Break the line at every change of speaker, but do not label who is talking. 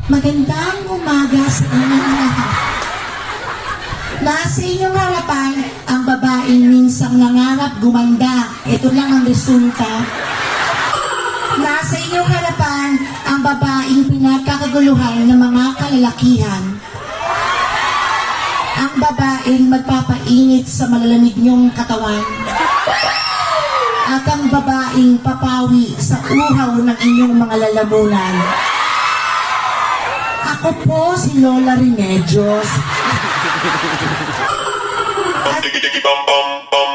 Magandang umaga sa inyong lahat. Nasa inyong harapan ang babaeng minsang nangarap gumanda. Ito lang ang resulta. Nasa inyong harapan ang babaeng pinagkakaguluhan ng mga kalalakihan. Ang babaeng magpapainit sa malalamig niyong katawan. At ang babaeng papawi sa uhaw ng inyong mga lalamunan. Ako po si Lola Remedios.
Diggy diggy bum bum bum.